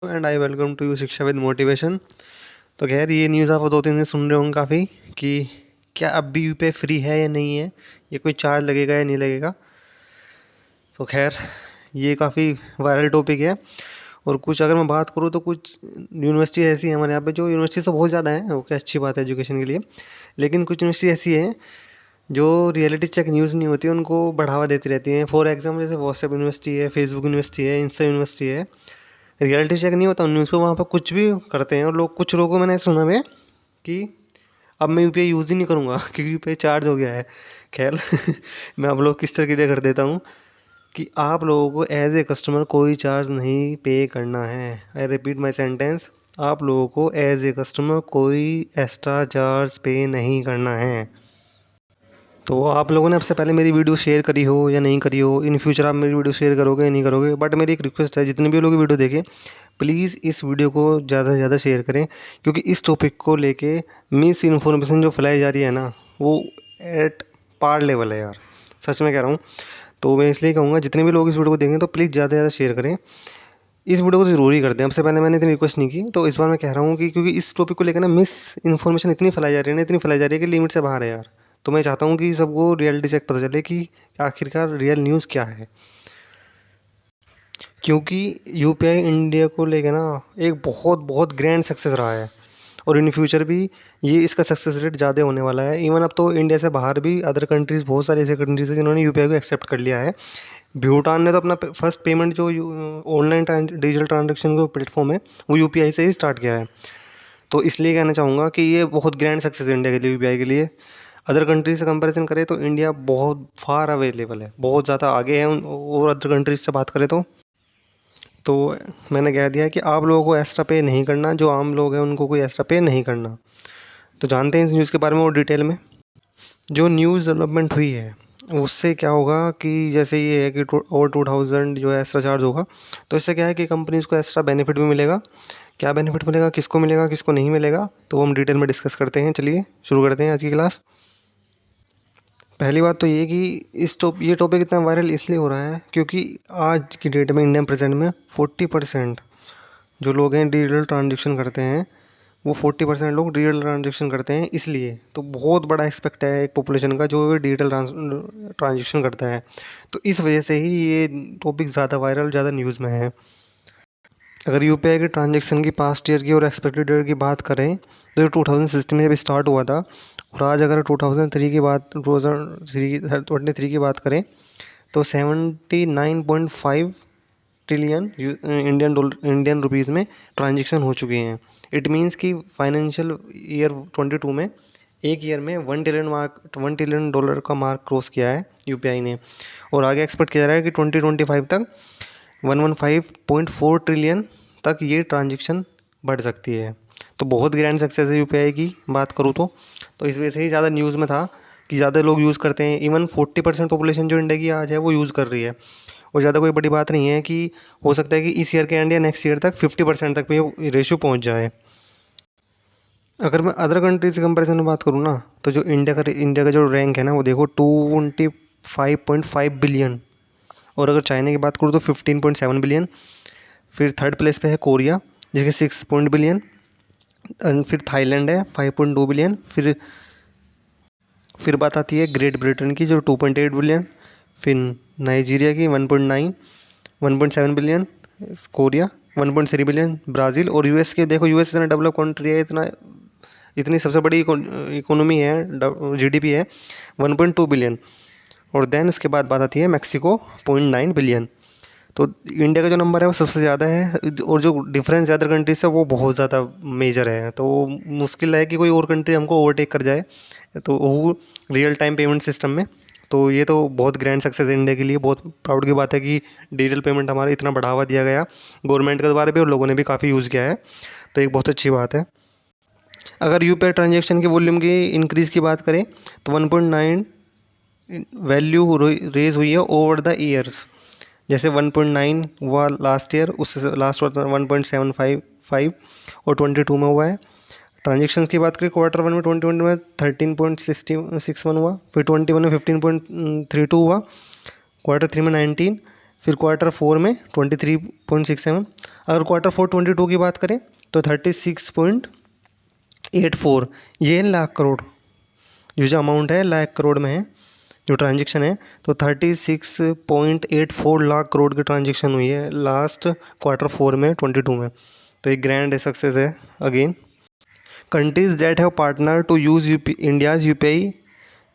And I welcome to you Shiksha with motivation. तो खैर ये न्यूज़ आप 2-3 दिन सुन रहे होंगे काफ़ी कि क्या अब भी यूपीआई फ्री है या नहीं है, ये कोई चार्ज लगेगा या नहीं लगेगा। तो खैर ये काफ़ी वायरल टॉपिक है। और कुछ अगर मैं बात करूँ तो कुछ यूनिवर्सिटी ऐसी है हमारे यहाँ पे, जो यूनिवर्सिटी तो बहुत ज़्यादा है, ओके अच्छी बात है एजुकेशन के लिए, लेकिन कुछ यूनिवर्सिटी ऐसी है जो रियलिटी चेक न्यूज़ नहीं होती उनको बढ़ावा देती रहती हैं। फॉर एग्जाम्पल जैसे व्हाट्सएप यूनिवर्सिटी है, फेसबुक यूनिवर्सिटी है, इंस्टा यूनिवर्सिटी है। रियलिटी चेक नहीं होता न्यूज़ पे, वहाँ पर कुछ भी करते हैं। और लोग, कुछ लोगों को मैंने सुना है कि अब मैं यूपीआई यूज़ ही नहीं करूँगा क्योंकि यूपीआई चार्ज हो गया है। खैर मैं आप लोग किस तरह क्लियर कर देता हूँ कि आप लोगों को एज ए कस्टमर कोई चार्ज नहीं पे करना है। आई रिपीट माई सेंटेंस, आप लोगों को एज ए कस्टमर कोई एक्स्ट्रा चार्ज पे नहीं करना है। तो आप लोगों ने सबसे पहले मेरी वीडियो शेयर करी हो या नहीं करी हो, इन फ्यूचर आप मेरी वीडियो शेयर करोगे या नहीं करोगे, बट मेरी एक रिक्वेस्ट है, जितने भी लोग वीडियो देखें प्लीज़ इस वीडियो को ज़्यादा से ज़्यादा शेयर करें, क्योंकि इस टॉपिक को लेके मिस इन्फॉर्मेशन जो फैलाई जा रही है ना, वो एट पार लेवल है यार, सच में कह रहा हूँ। तो मैं इसलिए कहूँगा जितने भी लोग इस वीडियो को देखें तो प्लीज़ ज़्यादा से ज़्यादा शेयर करें। इस वीडियो को ज़रूरी कर दें। अब से पहले मैंने इतनी रिक्वेस्ट नहीं की, तो इस बार मैं कह रहा हूँ कि क्योंकि इस टॉपिक को लेकर ना मिस इन्फॉर्मेशन इतनी फैलाई जा रही है ना, इतनी फैलाई जा रही है कि लिमिट से बाहर है यार। तो मैं चाहता हूँ कि सबको रियलिटी चेक पता चले कि आखिरकार रियल न्यूज़ क्या है। क्योंकि यूपीआई इंडिया को लेके ना एक बहुत बहुत ग्रैंड सक्सेस रहा है, और इन फ्यूचर भी ये इसका सक्सेस रेट ज़्यादा होने वाला है। इवन अब तो इंडिया से बाहर भी अदर कंट्रीज़, बहुत सारी ऐसी कंट्रीज़ है जिन्होंने यूपीआई को एक्सेप्ट कर लिया है। भूटान ने तो अपना फर्स्ट पेमेंट जो ऑनलाइन डिजिटल ट्रांजेक्शन का प्लेटफॉर्म है वो यूपीआई से ही स्टार्ट किया है। तो इसलिए कहना चाहूँगा कि ये बहुत ग्रैंड सक्सेस है इंडिया के लिए, यूपीआई के लिए। अदर कंट्री से कंपैरिजन करें तो इंडिया बहुत फार अवेलेबल है, बहुत ज़्यादा आगे है और अदर कंट्रीज से बात करें तो मैंने कह दिया कि आप लोगों को एक्स्ट्रा पे नहीं करना, जो आम लोग हैं उनको कोई एक्स्ट्रा पे नहीं करना। तो जानते हैं इस न्यूज़ के बारे में और डिटेल में। जो न्यूज़ डेवलपमेंट हुई है उससे क्या होगा कि जैसे ये है कि और 2000 जो है एक्स्ट्रा चार्ज होगा, तो इससे क्या है कि कंपनीज़ को एक्स्ट्रा बेनिफिट भी मिलेगा। क्या बेनिफिट मिलेगा किसको नहीं मिलेगा, तो वो हम डिटेल में डिस्कस करते हैं। चलिए शुरू करते हैं आज की क्लास। पहली बात तो ये कि ये टॉपिक इतना वायरल इसलिए हो रहा है क्योंकि आज की डेट में इंडिया प्रेजेंट में 40% जो लोग हैं डिजिटल ट्रांजेक्शन करते हैं, वो 40% लोग डिजिटल ट्रांजेक्शन करते हैं। इसलिए तो बहुत बड़ा एक्सपेक्ट है एक पॉपुलेशन का जो डिजिटल ट्रांजेक्शन करता है। तो इस वजह से ही ये टॉपिक ज़्यादा वायरल, ज़्यादा न्यूज़ में है। अगर यूपीआई के ट्रांजेक्शन की पास्ट ईयर की और एक्सपेक्टेड ईयर की बात करें तो ये 2016 में जब स्टार्ट हुआ था, और आज अगर 2003 की बात 2023 की बात करें तो 79.5 ट्रिलियन इंडियन रुपीज़ में ट्रांजेक्शन हो चुके हैं। इट मीन्स कि फाइनेंशियल ईयर 22 में एक ईयर में 1 ट्रिलियन का मार्क क्रॉस किया है यूपीआई ने। और आगे एक्सपेक्ट किया जा रहा है कि 2025 तक 115.4 ट्रिलियन तक ये ट्रांजेक्शन बढ़ सकती है। तो बहुत ग्रैंड सक्सेस है यूपीआई की बात करूँ तो इस वजह से ही ज़्यादा न्यूज़ में था कि ज़्यादा लोग यूज़ करते हैं। इवन 40% पॉपुलेशन जो इंडिया की आज है वो यूज़ कर रही है। और ज़्यादा कोई बड़ी बात नहीं है कि हो सकता है कि इस ईयर के एंड या नेक्स्ट ईयर तक 50% तक भी ये रेशियो पहुँच जाए। अगर मैं अदर कंट्री से कंपैरिजन में बात करूँ ना, तो जो इंडिया का जो रैंक है ना वो देखो 25.5 बिलियन। और अगर चाइना की बात करूँ तो 15.7 बिलियन। फिर थर्ड प्लेस पे है कोरिया जिसके 6 बिलियन। एंड फिर थाईलैंड है 5.2 बिलियन। फिर बात आती है ग्रेट ब्रिटेन की जो 2.8 बिलियन। फिर नाइजीरिया की 1.9 1.7 बिलियन। Korea 1.3 billion. ब्राज़ील और यूएस के देखो, यूएस इतना डेवलप कंट्री है, इतनी सबसे बड़ी इकोनॉमी है, जीडीपी है 1.2 बिलियन। और देन उसके बाद बात आती है मैक्सिको 0.9 बिलियन। तो इंडिया का जो नंबर है वो सबसे ज़्यादा है, और जो डिफरेंस अदर कंट्री से वो बहुत ज़्यादा मेजर है। तो मुश्किल है कि कोई और कंट्री हमको ओवरटेक कर जाए, तो वो रियल टाइम पेमेंट सिस्टम में। तो ये तो बहुत ग्रैंड सक्सेस है इंडिया के लिए, बहुत प्राउड की बात है कि डिजिटल पेमेंट हमारा इतना बढ़ावा दिया गया गवर्नमेंट के द्वारा भी, और लोगों ने भी काफ़ी यूज़ किया है। तो एक बहुत अच्छी बात है। अगर यूपीआई ट्रांजेक्शन की वॉल्यूम की इंक्रीज़ की बात करें तो 1.9 वैल्यू रेज हुई है ओवर द ईयर्स। जैसे 1.9 हुआ लास्ट ईयर, उससे लास्ट 1.755 और 22 में हुआ है। ट्रांजेक्शन्स की बात करें क्वार्टर वन में 2020 में 13.61 हुआ। फिर 21 में 15.32 हुआ। क्वार्टर थ्री में 19, फिर क्वार्टर 4 में 23.67। अगर क्वार्टर 4 22 की बात करें तो 36.84। ये लाख करोड़, जो अमाउंट है लाख करोड़ में है, जो ट्रांजेक्शन है। तो 36.84 लाख करोड़ की ट्रांजेक्शन हुई है लास्ट क्वार्टर 4 में 22 में। तो एक ग्रैंड सक्सेस है again. Countries that have partner to use India's UPI,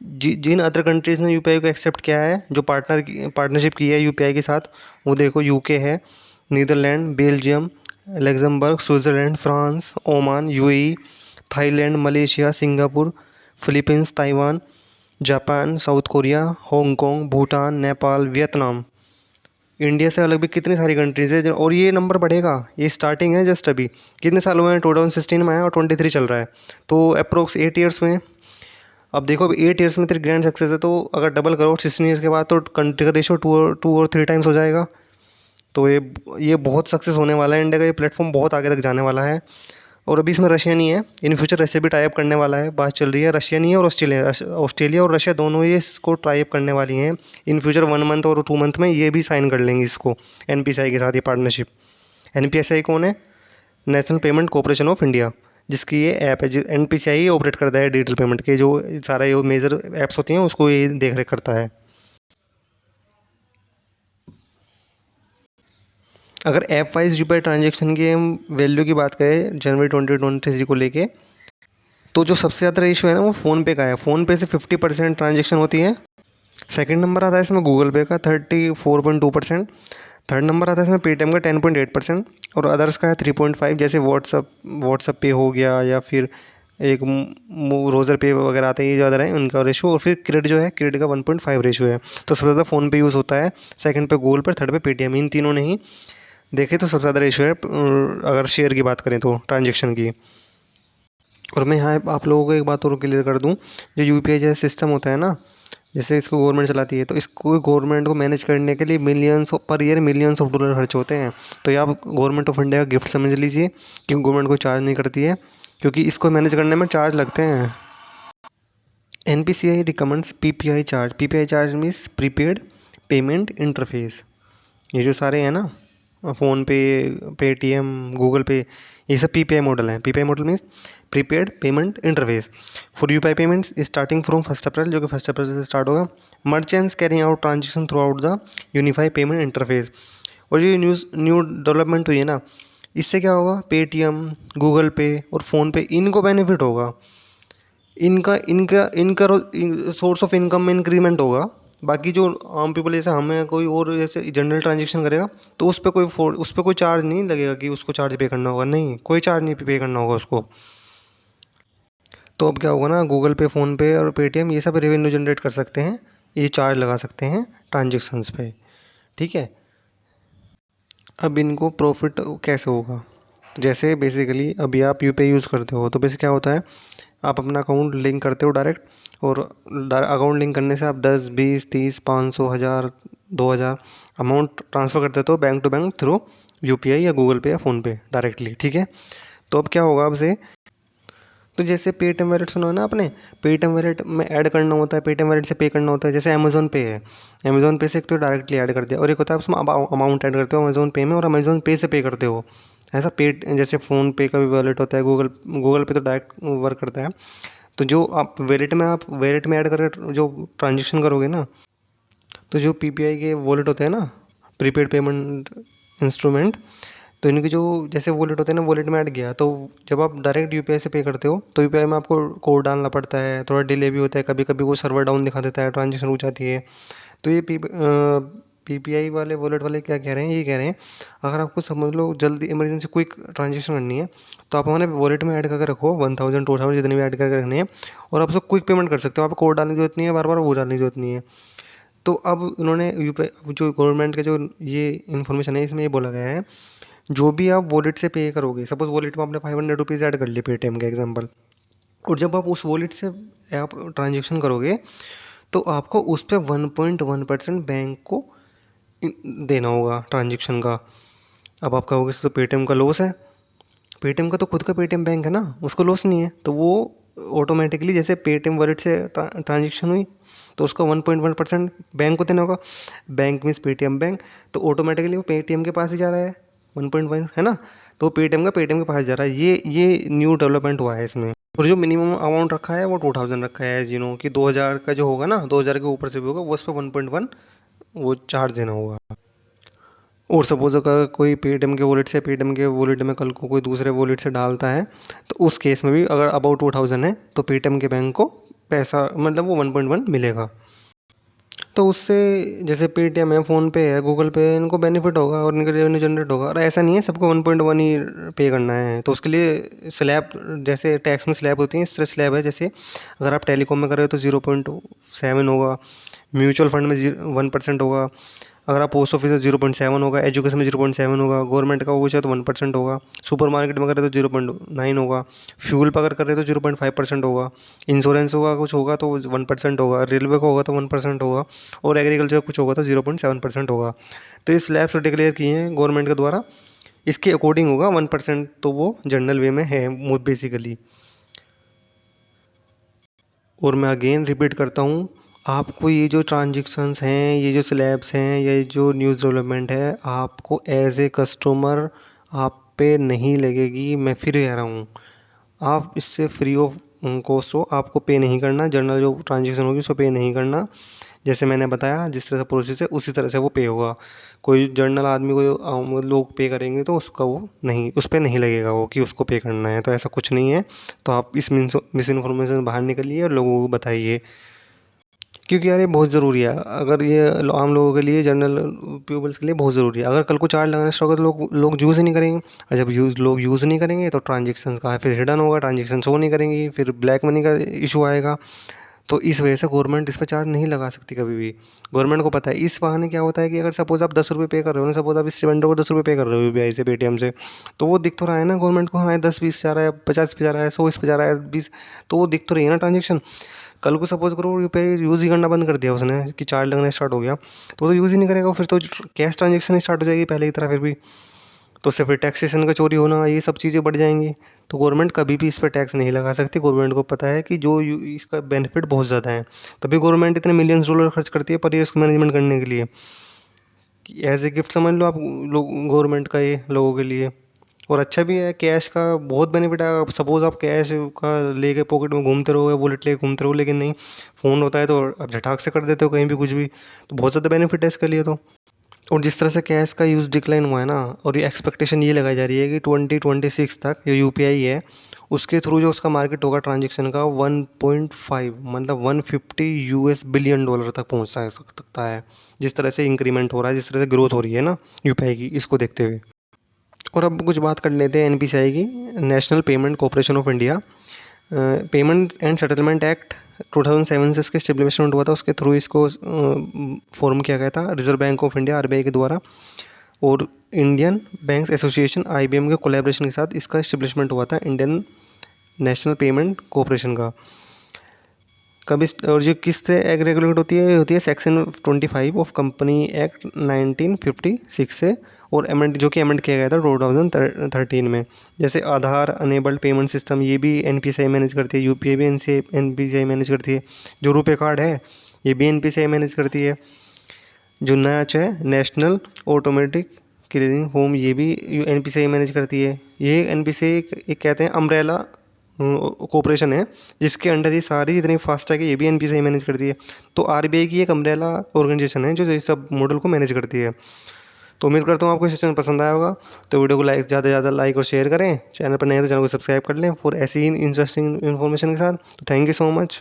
जिन अदर कंट्रीज़ ने यूपीआई को एक्सेप्ट किया है, जो पार्टनरशिप की है यूपीआई के साथ, वो देखो यूके है, Netherlands, Belgium, Luxembourg, Switzerland, France, Oman, UAE, Thailand, Malaysia, Singapore, Philippines, Taiwan, Japan, South Korea, Hong Kong, Bhutan, Nepal, Vietnam. India से अलग भी कितनी सारी कंट्रीज़ है, और ये नंबर बढ़ेगा। ये स्टार्टिंग है जस्ट अभी। कितने साल हुए हैं? 2016 में आया और 23 चल रहा है, तो अप्रोक्स 8 ईयर्स में। अब देखो, अब 8 ईयर्स में तेरी ग्रैंड सक्सेस है, तो अगर डबल करो 16 ईयर्स के बाद, तो कंट्री का रेशो 2 और 3 टाइम्स हो जाएगा। तो ये बहुत सक्सेस होने वाला है इंडिया का। ये प्लेटफॉर्म बहुत आगे तक जाने वाला है। और अभी इसमें रशिया नहीं है, इन फ्यूचर रशिया भी टाइप करने वाला है, बात चल रही है। रशिया नहीं है और ऑस्ट्रेलिया और रशिया दोनों ही इसको टाइप करने वाली हैं इन फ्यूचर। 1 मंथ और 2 मंथ में ये भी साइन कर लेंगे इसको, एनपीसीआई के साथ ये पार्टनरशिप। एनपीसीआई कौन है? National payment corporation of India, जिसकी ये ऐप है। एनपीसीआई ऑपरेट करता है डिजिटल पेमेंट के, जो सारा ये मेजर ऐप्स होती हैं उसको ये देख रेख करता है। अगर ऐप वाइज यूपीआई ट्रांजेक्शन की हम वैल्यू की बात करें जनवरी 2023 को लेके, तो जो सबसे ज़्यादा रेशियो है ना, वो फ़ोनपे का है। फ़ोनपे से 50% ट्रांजेक्शन होती है। सेकंड नंबर आता है इसमें गूगल पे का 34.2%। थर्ड नंबर आता है इसमें पेटीएम का 10.8%। और अदर्स का है 3.5, जैसे व्हाट्सअप पे हो गया, या फिर एक रोज़र पे वगैरह आते हैं, ये ज़्यादा है उनका रेशो। और फिर क्रेडिट जो है, क्रेडिट का 1.5 रेशो है। तो सबसे ज़्यादा फ़ोन पे यूज़ होता है, सेकंड पे गूगल पे, थर्ड पे पेटीएम। इन तीनों ने ही देखे तो सबसे ज़्यादा रेशो है, अगर शेयर की बात करें तो ट्रांजेक्शन की। और मैं यहाँ आप लोगों को एक बात और क्लियर कर दूँ, जो यूपीआई जैसा सिस्टम होता है ना, जैसे इसको गवर्नमेंट चलाती है, तो इसको गवर्नमेंट को मैनेज करने के लिए per year millions of dollar खर्च होते हैं। तो ये आप गवर्नमेंट ऑफ इंडिया का गिफ्ट समझ लीजिए कि गवर्नमेंट को चार्ज नहीं करती है, क्योंकि इसको मैनेज करने में चार्ज लगते हैं। NPCI recommends PPI charge. PPI charge means prepaid payment interface. ये जो सारे हैं ना, फ़ोनपे, पेटीएम, गूगल पे, ये सब पीपीआई मॉडल हैं। PPI model means prepaid payment interface for UPI payments starting from 1 अप्रैल, जो कि 1 अप्रैल से स्टार्ट होगा। Merchants carrying out transaction through out the unified payment interface. और जो न्यू डेवलपमेंट हुई है ना, इससे क्या होगा? पेटीएम, गूगल पे और फ़ोनपे, इनको बेनिफिट होगा। इनका इनका इनका सोर्स ऑफ इनकम में इंक्रीमेंट होगा। बाकी जो आम पीपल जैसे हमें, कोई और जैसे जनरल ट्रांजेक्शन करेगा, तो उस पर कोई चार्ज नहीं लगेगा कि उसको चार्ज पे करना होगा। नहीं, कोई चार्ज नहीं पे करना होगा उसको। तो अब क्या होगा ना, गूगल पे, फ़ोनपे और पेटीएम, ये सब रेवेन्यू जनरेट कर सकते हैं, ये चार्ज लगा सकते हैं ट्रांजेक्शन्स पे। ठीक है। अब इनको प्रॉफिट कैसे होगा? जैसे बेसिकली अभी आप यूपीआई यूज़ करते हो, तो बेसिक क्या होता है, आप अपना अकाउंट लिंक करते हो डायरेक्ट, और अकाउंट लिंक करने से आप 10, 20, 30, 500, 1000, 2000 अमाउंट ट्रांसफ़र कर देते हो bank to bank through UPI या गूगल पे या फ़ोनपे डायरेक्टली। ठीक है। तो अब क्या होगा, अब से तो जैसे पेटीएम वॉलेट सुना है ना आपने, पेटीएम वॉलेट में ऐड करना होता है, पेटीएम वॉलेट से पे करना होता है। जैसे अमेज़न पे है, अमेज़न पे से एक तो डायरेक्टली ऐड कर दिया, और एक होता है उसमें अमाउंट ऐड करते हो अमेज़न पे में, और अमेज़न पे से पे करते हो। ऐसा पे, जैसे फ़ोन पे का भी वॉलेट होता है, गूगल गूगल पे तो डायरेक्ट वर्क करता है। तो जो आप वॉलेट में ऐड करके जो ट्रांजेक्शन करोगे ना, तो जो पीपीआई के वॉलेट होते हैं ना, प्रीपेड पेमेंट इंस्ट्रूमेंट, तो इनके जो जैसे वॉलेट होते हैं ना, वॉलेट में ऐड गया, तो जब आप डायरेक्ट यूपीआई से पे करते हो, तो यूपीआई में आपको कोड डालना पड़ता है, थोड़ा डिले भी होता है, कभी कभी वो सर्वर डाउन दिखा देता है, ट्रांजेक्शन रुक जाती है। तो ये पीपीआई वाले वॉलेट वाले क्या कह रहे हैं, ये कह रहे हैं, अगर आपको समझ लो जल्दी इमरजेंसी क्विक ट्रांजेक्शन करनी है, तो आप हमारे वॉलेट में ऐड करके रखो 1000 2000 जितने भी ऐड करके रखने हैं, और आप उसको क्विक पेमेंट कर सकते हो। आपको कोड डालने की जरूरत नहीं है, बार बार वो डालने की जरूरत नहीं है। तो अब इन्होंने यूपीआई, अब जो गवर्नमेंट के जो ये इन्फॉर्मेशन है, इसमें ये बोला गया है, जो भी आप वॉलेट से पे करोगे, सपोज वॉलेट में आपने 500 रुपीज़ ऐड कर लिए पेटीएम के एग्जांपल, और जब आप उस वॉलेट से आप ट्रांजेक्शन करोगे, तो आपको उस पर 1.1% बैंक को देना होगा ट्रांजेक्शन का। अब आप कहोगे तो पेटीएम का लॉस है, पेटीएम का तो खुद का पेटीएम बैंक है ना, उसको लॉस नहीं है, तो वो ऑटोमेटिकली जैसे पेटीएम वॉलेट से ट्रांजेक्शन हुई तो उसका 1.1% बैंक को देना होगा। बैंक मीन्स पेटीएम बैंक, तो ऑटोमेटिकली वो पेटीएम के पास ही जा रहा है 1.1, है ना। तो पेटीएम के पास जा रहा है। ये न्यू डेवलपमेंट हुआ है इसमें। और जो मिनिमम अमाउंट रखा है वो 2000 रखा है, जिनो कि 2000 का जो होगा ना, 2000 के ऊपर से भी होगा वो उस पर 1.1 वो चार्ज देना होगा। और सपोज़ अगर कोई पेटीएम के वॉलेट से पेटीएम के वॉलेट में कल को कोई दूसरे वॉलेट से डालता है, तो उस केस में भी अगर अबाउट 2000 है तो पेटीएम के बैंक को पैसा मतलब वो 1.1 मिलेगा। तो उससे जैसे पेटीएम है, फ़ोनपे है, गूगल पे है, इनको बेनिफिट होगा और इनका रेवेन्यू जनरेट होगा। और ऐसा नहीं है सबको 1.1 ही पे करना है, तो उसके लिए स्लैब जैसे टैक्स में स्लैब होती है, इस तरह स्लैब है। जैसे अगर आप टेलीकॉम में कर रहे हो तो 0.7 होगा, म्यूचुअल फंड में 1% होगा, अगर आप पोस्ट ऑफिस में 0.7 होगा, एजुकेशन में 0.7 होगा, गवर्नमेंट का कुछ है तो 1% होगा, सुपर मार्केट में कर रहे हो तो 0.9 होगा, फ्यूल पर अगर कर रहे हो तो 0.5% होगा, इंश्योरेंस होगा कुछ होगा तो 1% होगा, रेलवे का होगा तो 1% होगा, और एग्रीकल्चर का कुछ होगा तो 0.7% होगा। तो ये स्लैब्स डिक्लेयर किए हैं गवर्नमेंट के द्वारा, इसके अकॉर्डिंग होगा 1%, तो वो जनरल वे में है बेसिकली। और मैं अगेन रिपीट करता हूँ, आपको ये जो ट्रांजेक्शन्स हैं, ये जो स्लैब्स हैं, ये जो न्यूज़ डेवलपमेंट है, आपको एज ए कस्टमर आप पे नहीं लगेगी। मैं फिर कह रहा हूँ, आप इससे फ्री ऑफ कॉस्ट हो, आपको पे नहीं करना। जनरल जो ट्रांजेक्शन होगी उसको पे नहीं करना। जैसे मैंने बताया जिस तरह से प्रोसेस है उसी तरह से वो पे होगा। कोई जनरल आदमी को लोग पे करेंगे तो उसका वो नहीं, उस पर नहीं लगेगा वो कि उसको पे करना है, तो ऐसा कुछ नहीं है। तो आप इस मिस इन्फॉर्मेशन से बाहर निकलिए और लोगों को बताइए, क्योंकि यार ये बहुत ज़रूरी है। अगर ये आम लोगों के लिए, जनरल पीपल्स के लिए बहुत ज़रूरी है। अगर कल को चार्ज लगाना स्टार्ट होगा तो लोग यूज़ ही नहीं करेंगे, और जब लोग यूज़ नहीं करेंगे तो ट्रांजेक्शन का फिर हिडन होगा, ट्रांजेक्शन शो नहीं करेंगी, फिर ब्लैक मनी का इशू आएगा। तो इस वजह से गवर्नमेंट इस पे चार्ज नहीं लगा सकती कभी भी। गवर्नमेंट को पता है। इस बहाने क्या होता है कि अगर सपोज़ आप 10 रुपये पे कर रहे हो ना, सपोज़ आप इस वेंडर को 10 रुपये पे कर रहे हो यूपीआई से, पेटीएम से, तो वो दिख तो रहा है ना गवर्नमेंट को, हाँ 10-20 जा रहा है, 50 पे जा रहा है, 100 इस पे जा रहा है, 20, तो वो दिख तो रही है ना ट्रांजेक्शन। कल को सपोज़ करो यूपीआई यूज़ ही करना बंद कर दिया उसने कि चार्ज लगना स्टार्ट हो गया, तो वो तो यूज़ ही नहीं करेगा, फिर तो कैश ट्रांजेक्शन स्टार्ट हो जाएगी पहले की तरह फिर भी। तो उससे फिर टैक्सेशन का चोरी होना, ये सब चीज़ें बढ़ जाएंगी। तो गवर्नमेंट कभी भी इस पर टैक्स नहीं लगा सकती। गवर्नमेंट को पता है कि इसका बेनिफिट बहुत ज़्यादा है, तभी गवर्नमेंट इतने मिलियंस डॉलर खर्च करती है पर रिस्क मैनेजमेंट करने के लिए, कि एज ए गिफ्ट समझ लो आप लोग गवर्नमेंट का ये लोगों के लिए। और अच्छा भी है, कैश का बहुत बेनिफिट है। सपोज़ आप कैश का लेके पॉकेट में घूमते रहो या वॉलेट लेके घूमते रहो, लेकिन नहीं, फ़ोन होता है तो आप झटाक से कर देते हो कहीं भी कुछ भी, तो बहुत ज़्यादा बेनिफिट है इसके लिए तो। और जिस तरह से कैश का यूज़ डिक्लाइन हुआ है ना, और ये एक्सपेक्टेशन ये लगाई जा रही है कि 2026 तक जो यूपीआई है उसके थ्रू जो उसका मार्केट होगा ट्रांजेक्शन का 1.5 मतलब 150 यूएस बिलियन डॉलर तक पहुंच सकता है। जिस तरह से इंक्रीमेंट हो रहा है, जिस तरह से ग्रोथ हो रही है ना यूपीआई की, इसको देखते हुए। और अब कुछ बात कर लेते हैं एनपीसीआई की, national payment corporation of India. Payment and settlement act 2007 से इसका इस्टेब्लिशमेंट हुआ था, उसके थ्रू इसको फॉर्म किया गया था reserve bank of India RBI के द्वारा, और इंडियन बैंक्स एसोसिएशन आईबीएम के कोलैबोरेशन के साथ इसका इस्टेब्लिशमेंट हुआ था, इंडियन नेशनल पेमेंट कॉरपोरेशन का। कब इस और जो किससे एग रेगुलेट होती है, ये होती है सेक्शन 25 ऑफ कंपनी एक्ट 1956 से, और एमेंड जो कि एमेंड किया गया था 2013 में। जैसे आधार अनेबल्ड पेमेंट सिस्टम, ये भी एनपीसीआई मैनेज करती है, यूपीआई भी एनपीसीआई मैनेज करती है, जो रुपे कार्ड है ये भी एनपीसीआई मैनेज करती है, जो नैच है नेशनल ऑटोमेटिक क्लियरिंग होम, ये भी एनपीसीआई मैनेज करती है। ये एनपीसीआई एक कहते हैं अम्ब्रेला कॉरपोरेशन है, जिसके अंडर ये सारी जितनी फास्टैग है ये भी एनपीसीआई मैनेज करती है। तो आरबीआई की एक अम्ब्रेला ऑर्गेनाइजेशन है जो ये सब मॉडल को मैनेज करती है। तो उम्मीद करता हूँ आपको सेशन पसंद आया होगा। तो वीडियो को ज़्यादा से ज़्यादा लाइक और शेयर करें, चैनल पर नए हैं तो चैनल को सब्सक्राइब कर लें फॉर ऐसी ही इंटरेस्टिंग इन्फॉर्मेशन के साथ। तो थैंक यू सो मच।